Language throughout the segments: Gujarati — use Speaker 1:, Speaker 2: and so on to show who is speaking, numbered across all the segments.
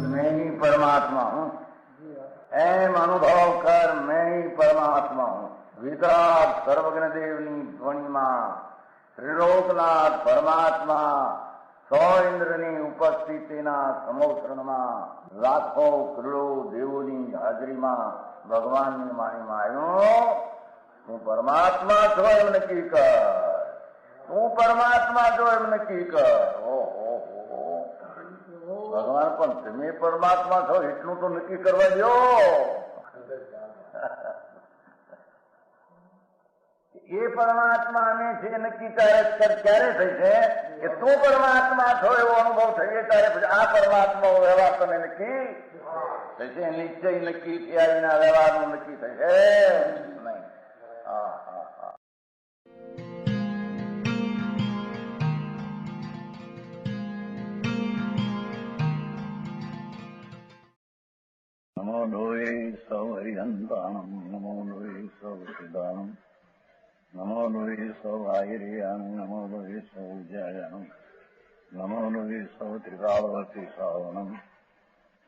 Speaker 1: मैं ही परमात्मा हूँ, एम अनुभव कर मैं ही परमात्मा हूँ। वितराग सर्वज्ञ देवनी ध्वनि में त्रिलोकनाथ परमात्मा सौ इंद्रनी उपस्थितिना समोत्रणમાં લાખો કરોડો દેવોની હાજરીમાં ભગવાનની વાણીમાં આવ્યો, તું પરમાત્મા છો એમ નક્કી કર, તું પરમાત્મા છો એમ નક્કી કર. ઓહો, ભગવાન પણ તમે પરમાત્મા છો એટલું તો નક્કી કરવા દો. એ પરમાત્માને છે નક્કી ક્યારે થઈ છે કે તું પરમાત્મા છો એવો અનુભવ થઈએ ત્યારે પછી આ પરમાત્મા વ્યવહાર તને નક્કી થશે. નિશ્ચય નક્કી થયા વિના વ્યવહારનું નક્કી થશે નહીં. હા હા હા. નમો લોહે સૌ હરિહંતાણમ, નમો લોહે સૌ સિદ્ધાણમ, નમો લોહે સૌ આયર્યાણમ, નમો લોહે સૌ જયાણમ, નમો લોહે સૌ ત્રિકાળવતી શ્રાવણમ.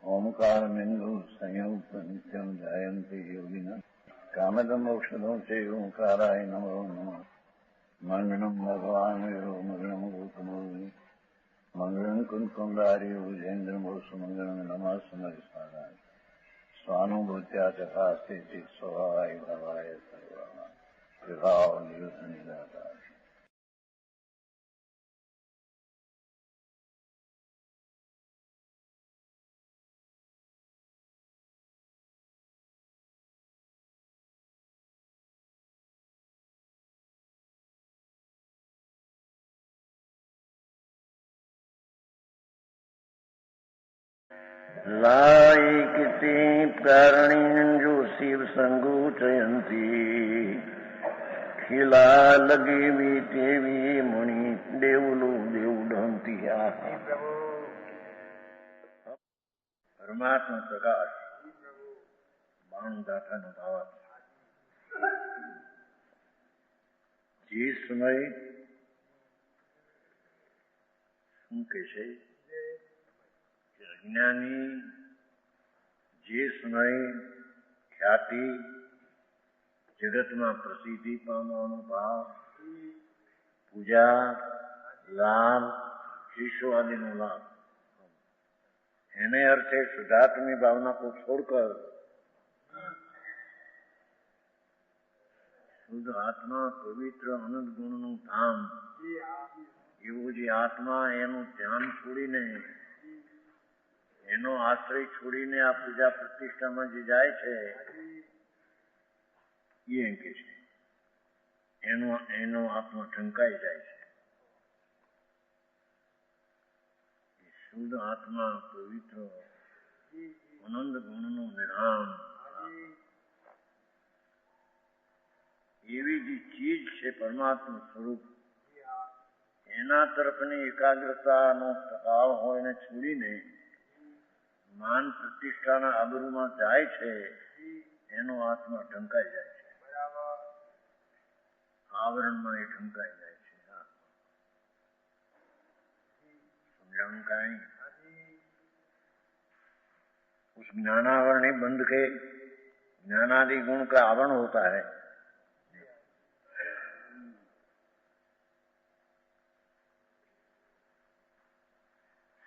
Speaker 1: ઓમકાર બિંદુ સંયુક્ત નિત્યમ જયંતિ યોગિના કામદમ ઔષધમ છે ઓંકારાય નમો નમઃ. મંગળમ ભગવાન વીરો મંગળમ ગૌતમોર્મિ મંગળમ કુંકુંડારી ભુજેન્દ્ર મોસુ મંગળમ નમઃ સમરિસ્વારાય સ્વાનુભૂત્યા તથાસ્તિ સ્વભાવાય ભવાય સર્વમાં વિભાવ નિયુત નિરાકાર. લાયકિતી કારણીંજો શિવ સંગોચયંતી ખીલા લગેવી તેવી મુનિ દેવલો દેવડંતી. પરમાત્મા પ્રકાશ બાણું દાઠાનો ભાવ જે સમય શું કે છે અજ્ઞાની જે સમય ખ્યાતિ જગતમાં પ્રસિદ્ધિ પામવાનો ભાવ, પૂજા લાભ શિષ્યો આદિનો લાભ, એને અર્થે શુદ્ધાત્મી ભાવના को छोड़कर શુદ્ધ આત્મા પવિત્ર અનંત ગુણનું ધામ એવું જે આત્મા એનું ધ્યાન છોડીને એનો આશ્રય છોડીને આ પૂજા પ્રતિષ્ઠામાં જે જાય છે એ એમ કે છે એનો આત્મા ઢંકાઈ જાય છે. શુદ્ધ આત્મા પવિત્ર અનંત ગુણનું નિધાન એવી જે ચીજ છે પરમાત્મા સ્વરૂપ એના તરફની એકાગ્રતાનો પ્રભાવ હોય એને છોડીને માન પ્રતિષ્ઠાના આબરૂમાં જાય છે એનો આત્મા ઢંકાઈ જાય છે, આવરણમાં એ ઢંકાઈ જાય છે. समझाऊं कहीं उस ज्ञानावरण ही बंद के ज्ञानादि गुण का आवरण होता है.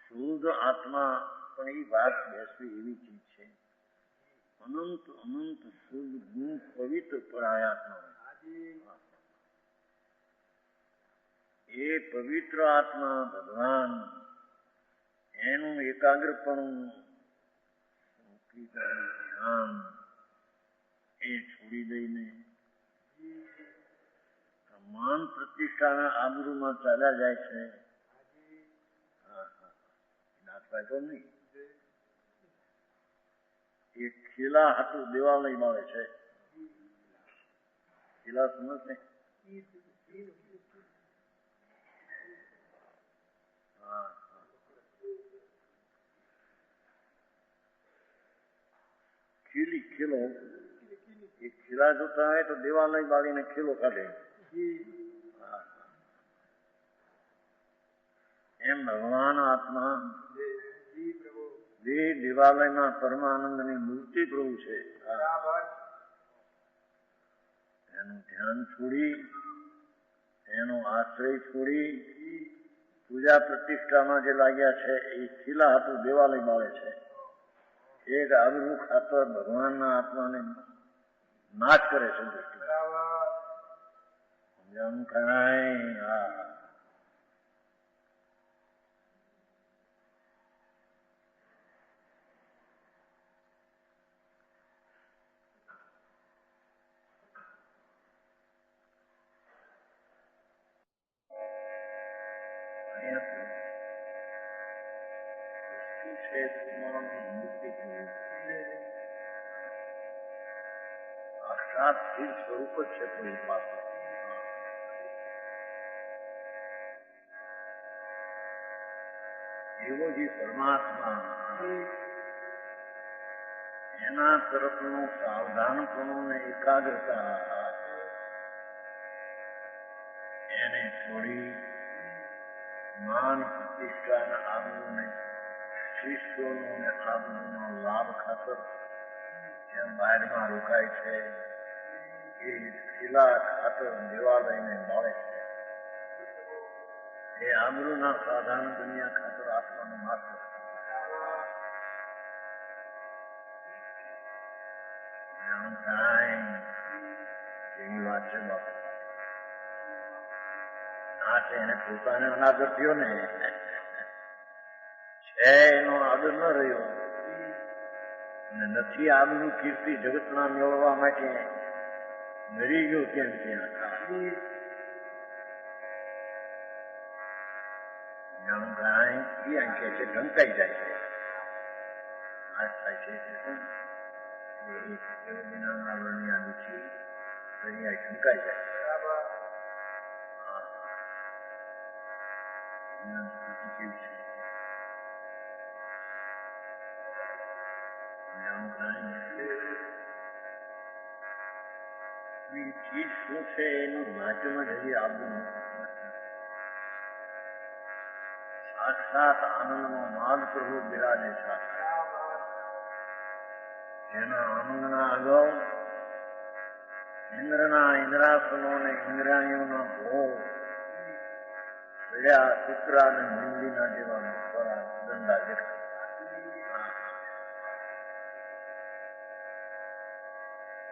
Speaker 1: શુદ્ધ આત્મા પણ એ વાત બેસવી એવી ચીજ છે. અનંત અનંત શુદ્ધ ગુણ પવિત્ર પરાયાત્મા એ પવિત્ર આત્મા ભગવાન એનું એકાગ્રપણું ધ્યાન એ છોડી દઈને માન પ્રતિષ્ઠાના આબરૂમાં ચાલ્યા જાય છે. નાથવાય નહીં એ ખીલા હાટું દેવાલય મળે છે. ખીલા સમજશે ખીલો એ ખીલા જોતા હોય તો દિવાલ બાળીને ખીલો કાઢે. એમ ભગવાન આત્મા જે દિવાલયમાં પરમાનંદની મૂર્તિ પ્રભુ છે એનું ધ્યાન છોડી એનો આશ્રય છોડી પૂજા પ્રતિષ્ઠામાં જે લાગ્યા છે એ ખીલા હતું દેવાલય બાળે છે. એક અવરું ખાતર ભગવાનના આત્માને નાશ કરે છે. જેમ કરાય સ્વરૂપ જ છે એવો જે પરમાત્મા એના તરફનું સાવધાનપણું ને એકાગ્રતા એને છોડી માન પ્રતિષ્ઠાના આબરૂને શિષ્યોનો ને આબરૂનો લાભ ખાતર જેમ બહારમાં રોકાય છે એ શિલા ખાતર દેવાલયને બાળે છે. એ આબરૂના સાધારણ દુનિયા ખાતર આત્માનો નાશ કરે. એવી વાત છે બાપુ. ના છે એને પોતાને અનાદર થયો ને છે એનો આદર ન રહ્યો અને નથી આબરૂ કીર્તિ જગતના મેળવવા માટે મરી ગયો કેમ ત્યાં કે છે ઢંકાઈ જાય છે. આ થાય છે વિનાના વર્ણ્યા દુઃખી ઢંકાઈ જાય ચીજ શું છે એનું વાંચમાં જ હજી આવવું સાક્ષાત આનંદનો માર્ગ પ્રભુ બિરાજે છે. જેના આનંદના અગાઉ ઇન્દ્રાસનો અને ઇન્દ્રાણીઓના ભોગ પડ્યા કૂતરા અને મંદીના જેવા દંડા જેટલા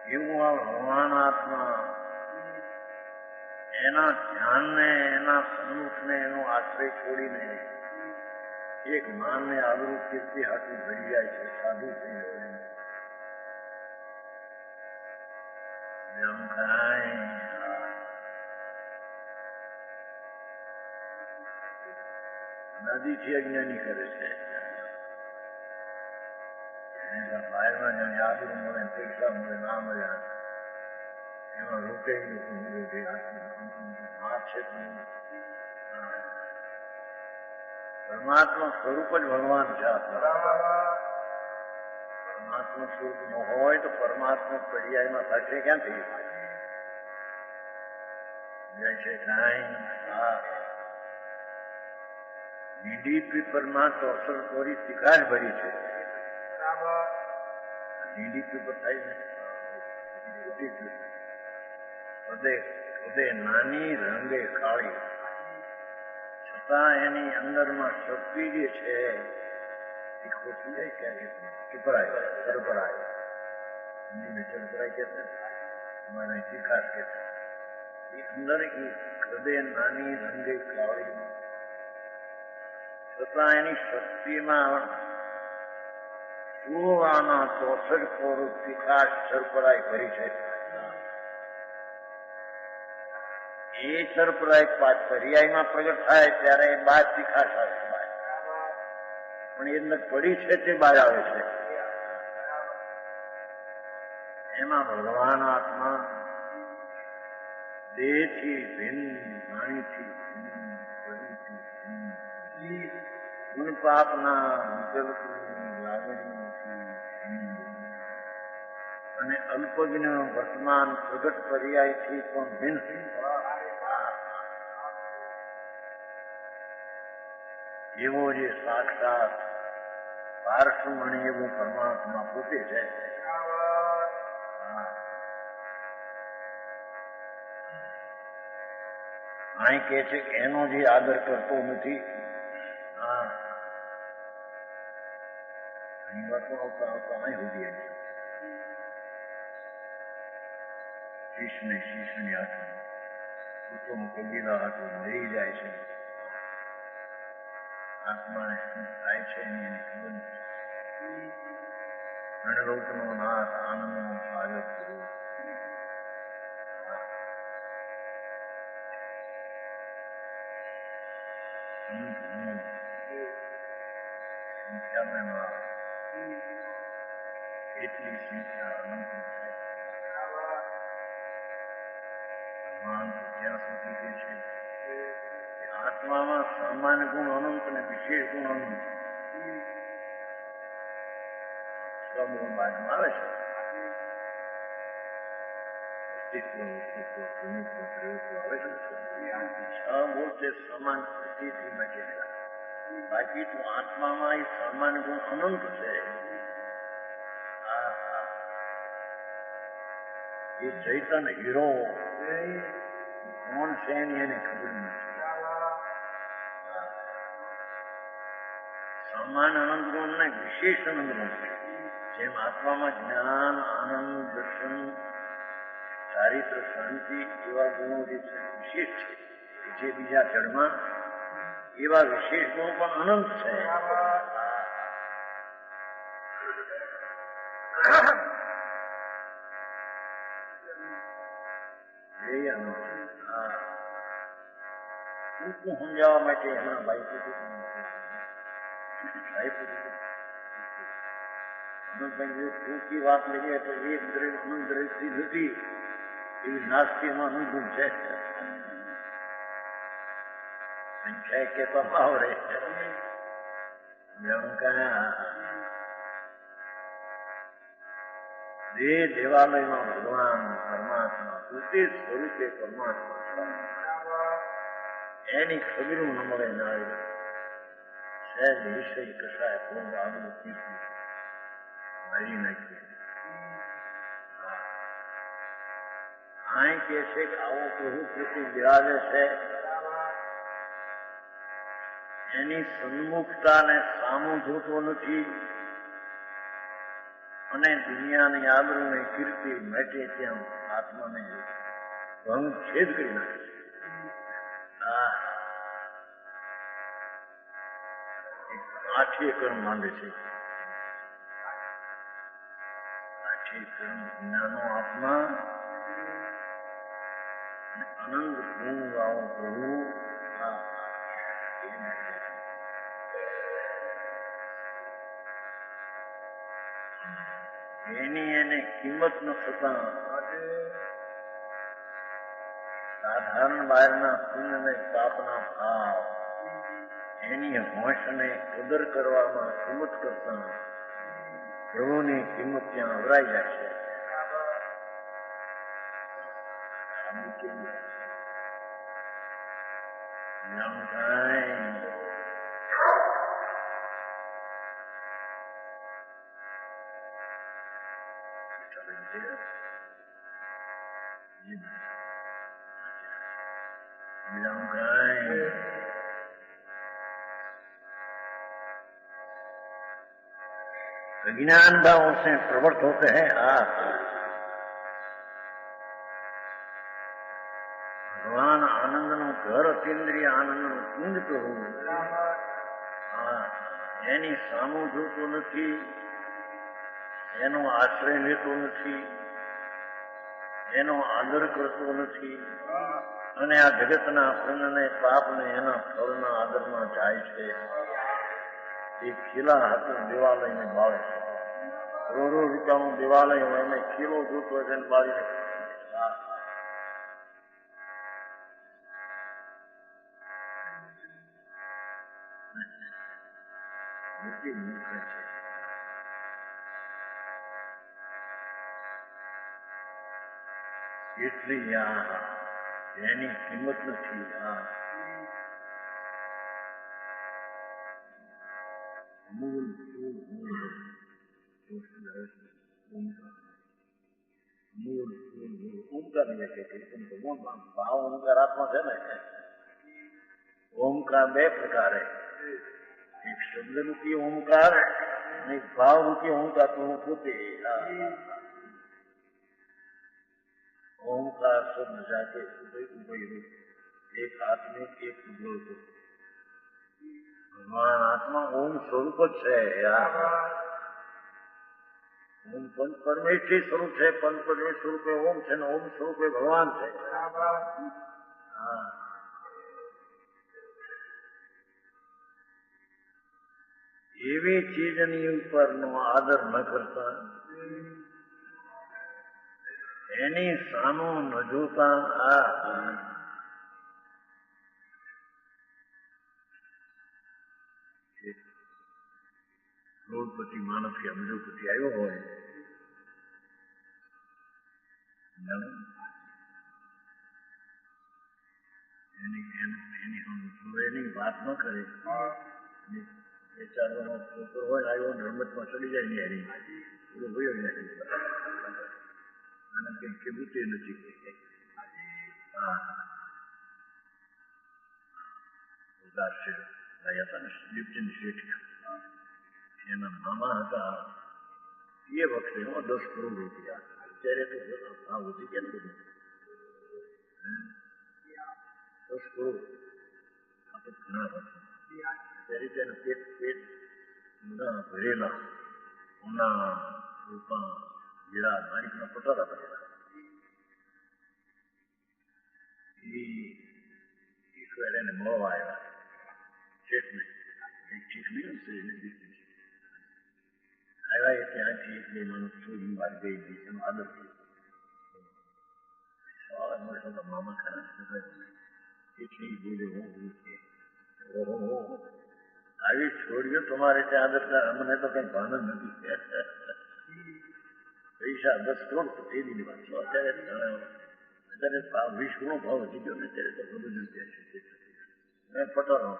Speaker 1: એવું આ ભગવાન આત્મા એના ધ્યાનને એના સન્મુખને એનો આશ્રય છોડીને એક માનને આબરૂ કીર્તિ હાથું ભરી જાય છે. સાધુ થઈને નદીથી અજ્ઞાની કરે છે. બહારમાં જાણે આબરૂ મળે પૈસા મળે ના મળ્યા એમાં રોકાઈ છે. પરમાત્મા સ્વરૂપ જ ભગવાન છે. પરમાત્મા સ્વરૂપ ન હોય તો પરમાત્મા પર્યાયમાં થશે ક્યાંથી? જય છે ડીડીપી પરમાં તો અસર કોરી તીખા જ ભરી છે. ડીડીપી પર થાય ને હૃદય નાની રંગે કાળી છતાં એની અંદરમાં શક્તિ જે છે એ ખોટી જાય ક્યાંય ચુપરાય સરભરાય હિન્દીમાં ચરભરાય કે અમારે તીખાશ કે એ અંદર હૃદય નાની રંગે કાળી છતાં એની શક્તિમાં સુવાના 64 કોરું તીખાશ સરભરાય ભરી છે. એ સરપ્રાય પર્યાયમાં પ્રગટ થાય ત્યારે એ બાદ તીખાશ આવે પણ એ અંદર પડી છે તે બહાર આવે છે. એમાં ભગવાન આત્મા દેહથી ભિન્ન વાણીથી ભિન્ન પાપના વિકલ્પની લાગણીઓથી
Speaker 2: અને અલ્પજ્ઞ વર્તમાન પ્રગટ પર્યાયથી પણ ભિન્ન એવો જે સાક્ષાત પાર્શ્વમણી એવો પરમાત્મા પોતે છે. અહીં કે છે કે એનો જે આદર કરતો નથી. અહીં વાતો આવતા આવતા અહીં સુધી આવી શીશની હાથમાં કુટુંબ કબીલા હાથમાં લઈ જાય છે. આત્માને શું થાય છે એની ખબર નથી. ગણલોકનો નાથ આનંદનો સાગર પૂરો સંખ્યામાં એટલી સંખ્યા અનંત છે. ભગવાન જ્યાં સુધી કે છે કે આત્મામાં સામાન્ય ગુણ અનંત અને વિશેષ ગુણ અનંત સ્વગુણ બાજુમાં આવે છે. બોલતે સમાન સ્થિતિ બચેલા. બાકી તો આત્મામાં એ સામાન્ય ગુણ અનંત છે. એ ચૈતન હીરો કોણ છે એની એને ખબર નથી. સમાન અનંત ગુણ ને વિશેષ અનંત ગુણ છે. જેમ આત્મામાં જ્ઞાન આનંદ દર્શન ચારિત્ર શાંતિ એવા ગુણો જે છે વિશેષ છે. જે બીજા જળમાં એવા વિશેષ ગુણો પણ અનંત છે. સમજાવવા માટે હમણાં ભાઈ ટૂંકી વાત લઈએ તો એક દ્રષ્ટિ નથી એવી નાસ્તિમાં અનુભવ છે. સંખ્યા કે તો આવડે જે દેવાલયમાં ભગવાન પરમાત્મા પોતે સ્વરૂપે પરમાત્મા એની ખબરું ન મળે ના સહેજ વિષય કસાય પૂર્વ આગળ કીધું મારી નાખીએ. અહીં કે છે કે આવો પ્રભુ પ્રતિ બિરાજે છે એની સન્મુખતાને સામું જોતો નથી અને દુનિયાની આબરૂની કીર્તિ માટે ત્યાં આત્માને ભંગ છેદ કરી નાખે છે. આઠે કર્મ માંડે છે. આઠે કર્મ જ્ઞાનો આત્મા આનંદ ગુણ વાળો પ્રભુ એની એને કિંમત ન થતા સાધારણ બહારના પુણ્ય અને પાપના ભાવ એની હોશને કદર કરવામાં કિંમત કરતા પ્રભુની કિંમત ત્યાં અવરાઈ જાય છે. अज्ञान भावों से प्रवृत्त होते हैं भगवान आनंद નું ઘર અતિન્દ્રિય આનંદ નું કુંજ કહું એની સામું જોતો નથી, એનો આશ્રય લેતો નથી, એનો આદર કરતો નથી અને આ જગતના પુણ્યને પાપને એના ફળના આદરમાં જાય છે. એ ખીલા હાથનું દેવાલયને બાળે છે. રોડ રૂપિયાનું દેવાલય હોય એને ખીલો જોતો હોય એને બાળીને એટલી આ એની કિંમત નથી. આ અમૂલ ઓમકાર ની વ્યાખ્યા ભાવ ઓમકાર આત્મા છે ને. ઓમકાર બે પ્રકારે, એક શબ્દ રૂપી ઓમકાર અને એક ભાવ રૂપી ઓમકાર. તો હું પોતે ઓમકાર શબ્દ જાતે ઉભય રૂપ, એક આત્મિક એક ઉભય. ભગવાન આત્મા ઓમ સ્વરૂપ જ છે. ઓમ પંચ પરમેશ્વરી સ્વરૂપ છે. પંચ પરમેશ્વર સ્વરૂપે ઓમ છે ને ઓમ સ્વરૂપે ભગવાન છે. એવી ચીજની ઉપરનો આદર ન કરતા, એની સાનો ન જોતા, કરોડપતિ માણસ કે અબજોપતિ આવ્યો હોય, એની વાત ન કરે. 2-4 વર્ષ છોકરો હોય આવ્યો રમતમાં ચડી જાય ને એની પૂરો ભયો જાય. આને કઈ કેવું તે નથી. દીપચંદ શેઠ એના મામા હતા. એ વખતે 10 કરોડ રૂપિયા. અત્યારે તો ભાવ વધી ગયા ને બધું. 10 કરોડ આ તો ઘણા વર્ષો. ત્યારે તેના પેટ બધા ભરેલા સોના રૂપા હીરા માણિકના પટોળા ભરેલા. ઈશ્વર એને મળવા આવ્યા શેઠને. ચીખલી આવ્યા એ ત્યાંથી એટલે માણસ છોડી વાત ગઈ હતી. એનો આદર કર્યો. મામા ખરા ચીખલી બોલે ઓહો આવી છોડીઓ તમારે ત્યાં આદર કરે. અમને તો કઈ ભાન જ નથી. પૈસા 10 કરોડ તો એ દીધી વાત છો. અત્યારે ભાવ 20 ગુણો ભાવ વધી ગયો ને ત્યારે તો બધું જ મેં પટોળો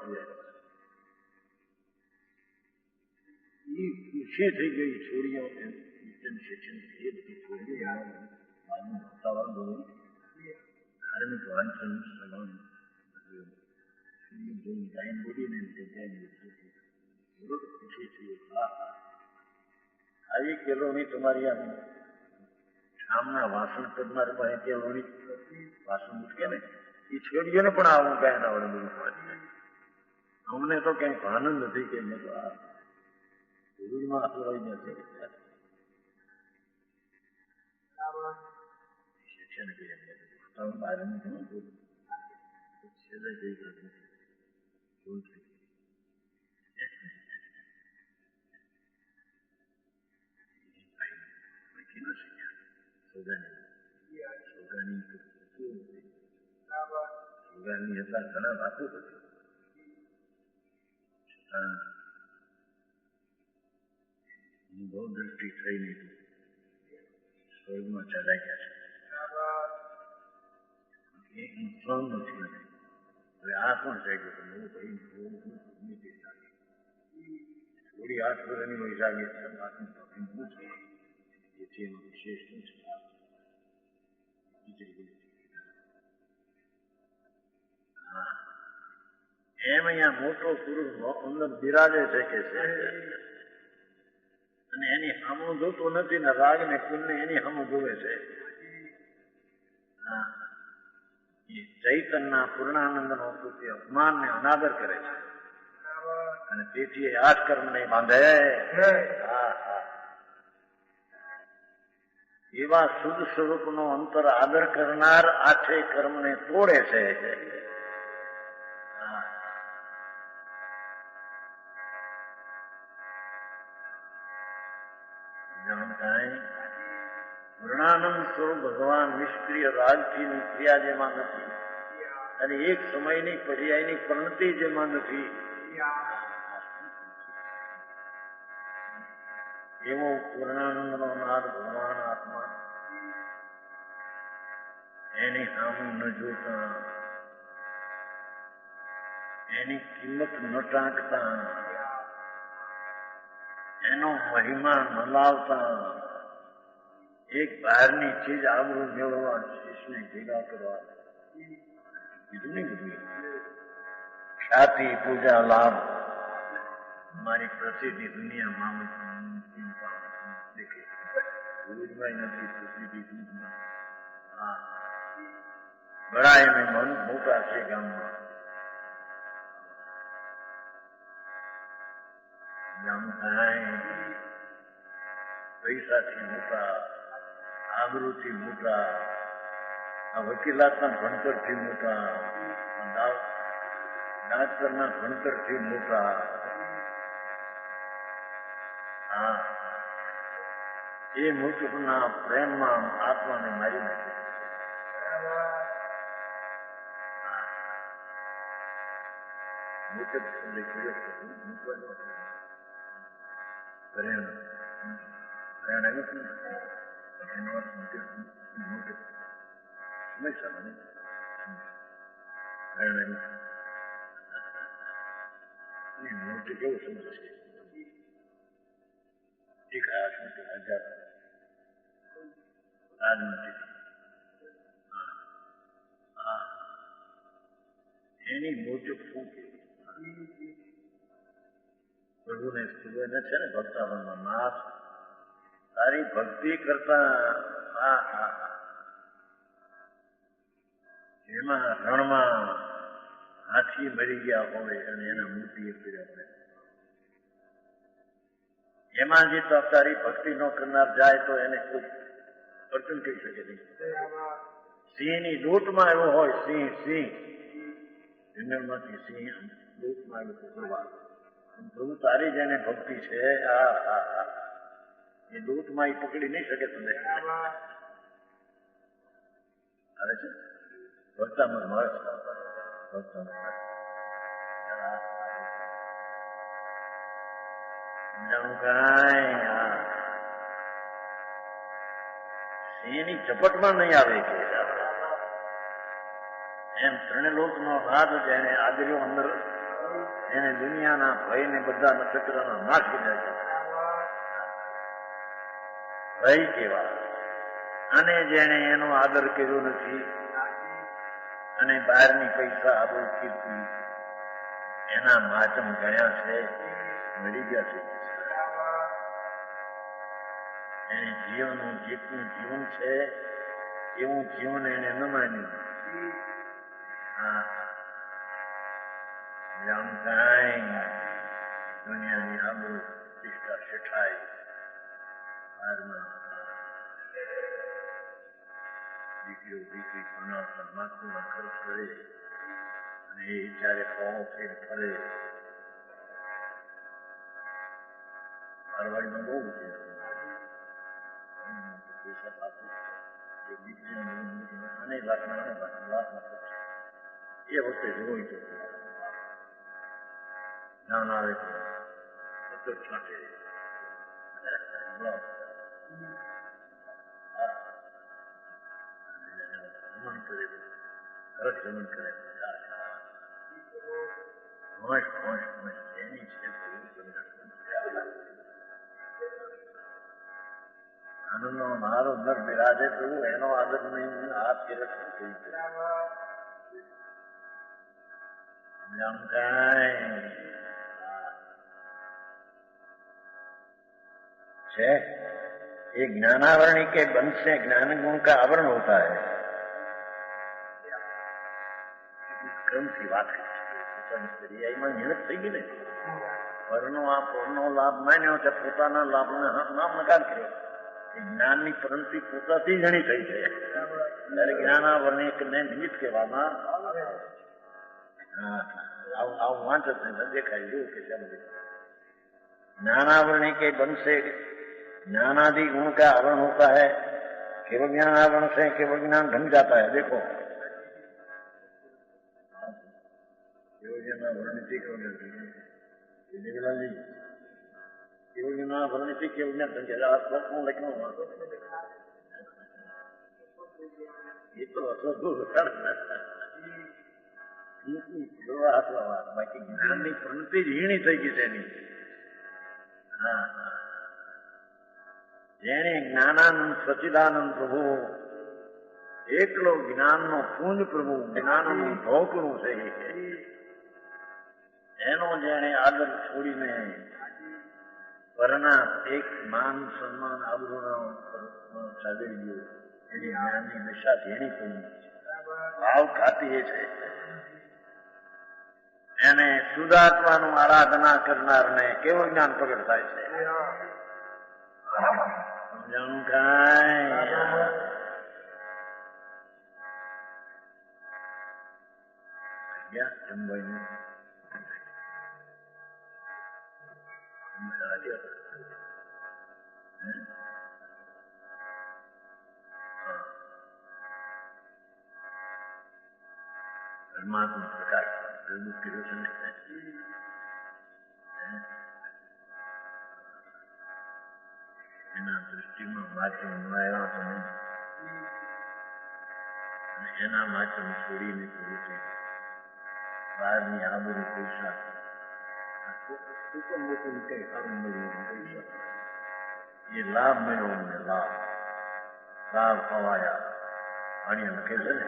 Speaker 2: ખુશી થઈ ગઈ છોડીઓ. વાતાવરણ બધું ધાર્મિક વાંચન સલામ ટાઈમ બોલીને ખુશી થઈ. આવી કેળવણી તમારી આમ આમના વાસણ કરનાર પાસે કેળવણી વાસણ મૂકે ને એ છોડીઓને પણ આવું કાંઈ ના વડે બધું પડે. અમને તો કઈ ભાન જ નથી કે મેં તો આ ધૂળમાં હલવાઈ નથી. શિક્ષણ કે બહાર ઘણું બોલું છેલ્લે જઈ નથી. સોગાની હતા ઘણા વાતો હતી. બહુ દ્રષ્ટિ થઈ નહીં. સ્વર્ગમાં ચડાઈ ગયા છે. સહન નથી. હવે આ પણ છે કે થોડી 8 વર્ષની હોય જાગે જેથી એનો વિશેષ શું છે. એમ અહીંયા મોટો પુરુષ અંદર બિરાજે છે કે છે અને એની સામું જોતો નથી ને રાગ ને કુલ ને એની સામું જોવે છે. ચૈતનના પૂર્ણાનંદ નો પુત્ય અપમાન ને અનાદર કરે છે અને તેથી એ 8 કર્મ ને બાંધે. એવા શુદ્ધ સ્વરૂપ નો અંતર આદર કરનાર 8 કર્મ ને તોડે છે. પૂર્ણાનંદ સ્વરૂપ ભગવાન નિષ્ક્રિય રાજથી ક્રિયા જેમાં નથી અને એક સમયની પર્યાયની પ્રણતિ જેમાં નથી. એવો પૂર્ણાનંદ નો નાદ ભગવાન આત્મા એની સામું ન જોતા, એની કિંમત ન ટાંકતા, એનો મહિમા ન લાવતા, એક બહારની ચીજ આબરૂ મેળવવા શીશને ભેગા કરવા કીધું નહીં બધું. ખ્યાતિ, પૂજા, લાભ, મારી પ્રસિદ્ધિ દુનિયામાં દેખે ગુરુજભાઈ નથી પ્રસિદ્ધિ. હા, બડા એમ મન મોટા છે ગામમાં. પૈસાથી મોટા, આબરૂથી મોટા, આ વકીલાતના ભણતરથી મોટા, ડાક્ટરના ભણતરથી મોટા. હા, એ મુજબના પ્રેમમાં આત્માને મારી નાખે. મુજબ તમને કર્યો મૂકવાનો પરિણામ આવ્યું ને એનો અર્થ મોટે સમજતા મને પરિણામ મોટે કેવું સમજે છે. એક શું કે 1000 રાજમાંથી એની મોટું શું કે પ્રભુને સ્તુવેને છે ને ભક્તાવનમાં નાથ તારી ભક્તિ કરતા એમાં રણમાં હાથી મરી ગયા હોય અને એના મૂર્તિએ પીડ્યા હોય, એમાં જે તો તારી ભક્તિ ન કરનાર જાય તો એને કોઈ અર્જુન કહી શકે નહીં. સિંહની દૂધમાં એવો હોય, સિંહ જંગલમાંથી સિંહ દૂધમાં આવ્યો પ્રભુ તારી જેને ભક્તિ છે એ દૂધમાં એ પકડી નહીં શકે તમને. આવે છે ભક્તામાં મળે સિંહની ઝપટમાં નહીં આવે કે એમ ત્રણલોકનો રાજ જેને આદર્યો અંદર એને દુનિયાના ભયને બધા નક્ષત્રના નાશ કરી નાખ્યા. ભય કેવા અને જેને એનો આદર કર્યો નથી અને બહારની પૈસા આબરૂ કીર્તિ એના માચમ ગણ્યા છે, મળી ગયા છે. એને જીવનનું જેટલું જીવન છે એવું જીવન એને ન માન્યું. દુનિયાની આબરૂ પ્રતિષ્ઠા શેઠાઈ દીકરી ભણાવતા માથુમાં ખર્ચ કરે અને એ જયારે પોણો થઈને ફરે. મારવાડીમાં બહુ છે પૈસા આપે દીકરીને અનેક લાખમાં એ વખતે જોઈ તો જ્ઞાન આવે તો છાંટે કરે ઘર જમન કરે એની છે આનંદનો મારો નર બિરાજે પ્રભુ એનો આદર નહીં હાથ કિરત થઈ છે. ये ज्ञानावरणी के बंध से ज्ञान गुण का आवरण होता है. क्रम की बात કરી એમાં મહેનત થઈ ગઈ ને પરનો આ પરનો લાભ માન્યો છે, પોતાના લાભને નામ નકાર કર્યો. જ્ઞાનની પરંતિ પોતાથી ઘણી થઈ છે ત્યારે જ્ઞાનાવરણીને નિમિત્ત કહેવામાં આવું વાંચત નહીં દેખાય એવું કે છે. ज्ञानावरणी के बन से ज्ञानादि गुण का आवरण होता है. केवल ज्ञान आवरण से केवल ज्ञान ढंग जाता है. देखो केवल ज्ञानावरण से केवल जी केवल ज्ञानावरण से केवल ज्ञान ढंग जाता है. એ તો અસર બાકી જ્ઞાનની પ્રવૃત્તિ જ હીણી થઈ ગઈ છે એની. જેણે જ્ઞાનાનંદ સચિદાનંદ પ્રભુ એકલો જ્ઞાનનો પુંજ પ્રભુ જ્ઞાનનું ઢોકળું છે એનો જેણે આદર છોડીને પરના એક માન સન્માન આબરૂના ચાલી ગયું એની જ્ઞાનની દશા જેની પૂર્ણ ભાવ ખાતી એ છે. એને શુદ્ધાત્માનું આરાધના કરનારને કેવું જ્ઞાન પ્રગટ થાય છે. સમજાણું કાંઈ? જમવાનું પરમાત્મા પ્રકાશ કર્યો છે એના દૃષ્ટિમાં માત્ર આવ્યા તમે અને એના માત્ર છોડીને પૂરું થઈ બહારની આ બધું પૈસા મોટું કઈ સારું મળ્યું પૈસા એ લાભ મળ્યો અમને લાભ ખવાયા પાણી લખે છે ને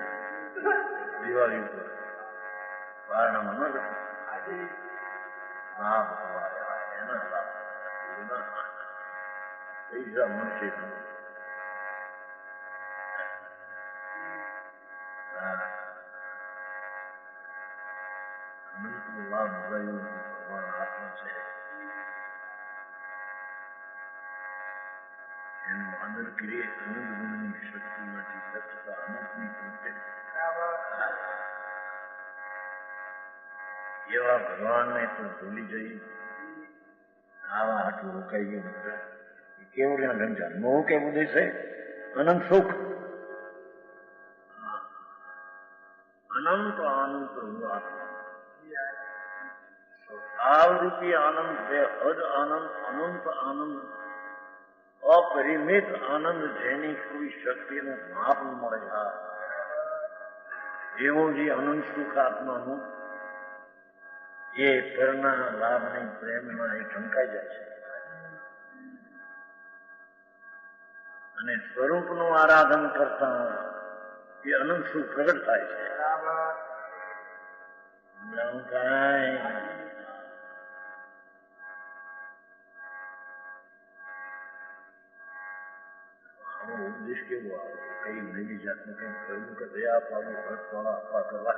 Speaker 2: દિવાળી ઉપર બારણામાં ન લખે લાભ ખવાયા એના લાભ પૈસા મળશે લાભ મળ્યો આત્મા છે એનું આદર કરીએ અનંત ગુણની શક્તિમાંથી તત્વતા અનંતની પૂર્તિ એવા ભગવાનને તો ભૂલી જઈ આવા હાટું રોકાઈ ગયું કેવું રહ્યા ગંજા મોહ કેવું દેશે અનંત સુખ અનંત આનંદ પ્રભુ આત્મા ભાવરૂપી આનંદ છે હદ આનંદ અનંત આનંદ અપરિમિત આનંદ જેની કોઈ શક્તિનું માપ ન મળે એવો જે અનંત સુખ આત્માનું એ પરના લાભની પ્રેમમાં એ ઢંકાઈ જાય છે અને સ્વરૂપનું આરાધન કરતા એ અનંત સુખ પ્રગટ થાય છે. ઉપદેશ કેવો આવે કઈ નવી જાતનું કઈ કરવું કે દયા આપવાનું ભટવાળા આપવા કરવા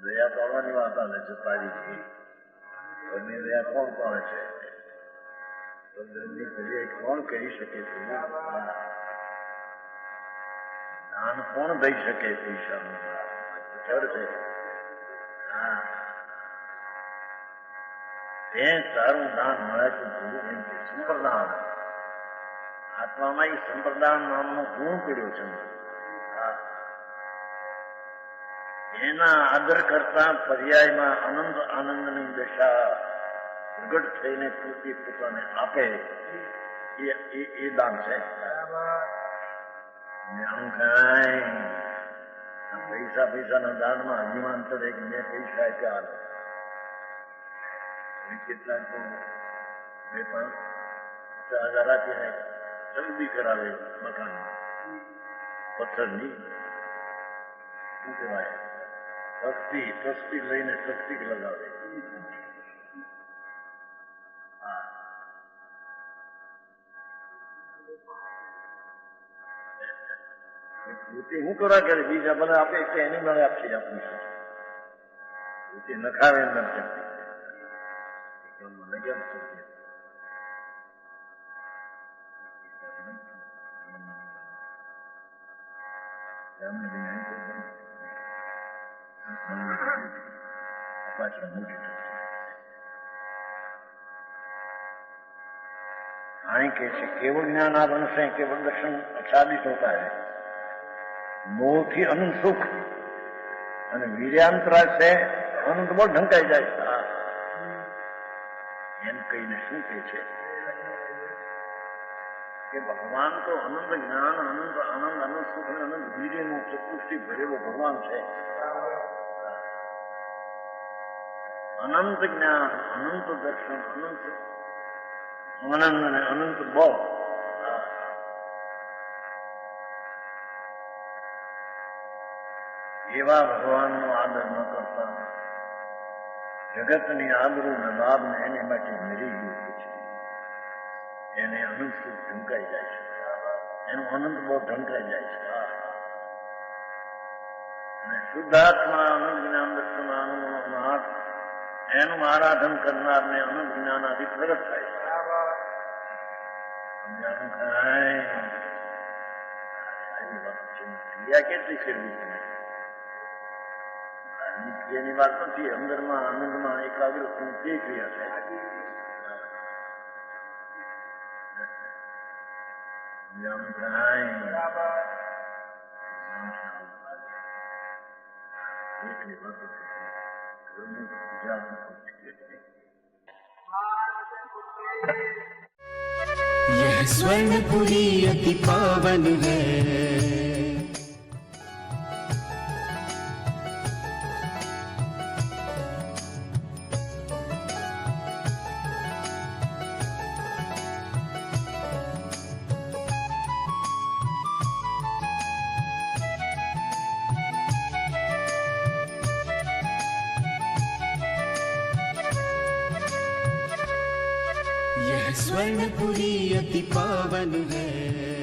Speaker 2: દયા પાડવાની વાત આવે છે તારી ઘરની દયા કોણ પાડે છે ઘરની દયા કોણ કરી શકે છે દાન કોણ દઈ શકે પૈસાનું ચડ છે એ તારું દાન મળે તો જોવું એમ કે સંપ્રદાન આત્મામાં એ સંપ્રદાન નામનો ગુણ કર્યો છે એના આદર કરતા પર્યાયમાં આનંદ આનંદની દશા પ્રગટ થઈને પોતે પોતાને આપે એ દાન છે. પૈસાના દાનમાં અભિમાન ચડે કે મેં પૈસા આપ્યા કેટલાક તો 2-5 આપીને જલ્દી કરાવે મકાન પથ્થરની શું કહેવાય તસ્તી લઈને તસ્તી લગાવે પોતે શું કરવા કરે બીજા બધા આપે કે એની મને આપશે આપણી પોતે નખાવે એમ નથી केवल ज्ञान आदन से केवल दर्शन आच्छादित होता है मोह की अनंत सुख અને વીર્યાંતરા છે અનંત બળ ઢંકાઈ જાય એમ કહીને શું કહે છે કે ભગવાન તો અનંત જ્ઞાન, અનંત આનંદ, અનંત સુખ અને અનંત વીર્યનું ચતુષ્ટિ ભરેલો ભગવાન છે. અનંત જ્ઞાન, અનંત દર્શન, અનંત આનંદ અને અનંત બળ. એવા ભગવાનનો આદર ન કરતા જગતની આબરૂ ને લાભને એની માટે મરી ગયું છે. એને અનંત સુખ ઢંકાઈ જાય છે, એનું અનંત બળ ઢંકાઈ જાય છે. અને શુદ્ધાત્મા અનંત જ્ઞાન દર્શન આનંદનો નાથ એનું આરાધન કરનારને અનંત જ્ઞાન આદિ પ્રગટ થાય છે. ક્રિયા કેટલી કરવી છે? ક્રિયાની વાત નથી, અંદરમાં આનંદમાં એકાગ્ર થવું તે ક્રિયા થાય. એટલી વાતો છે.
Speaker 3: यह स्वर्णपुरी अति पावन है. यह स्वर्णपुरी अति पावन है.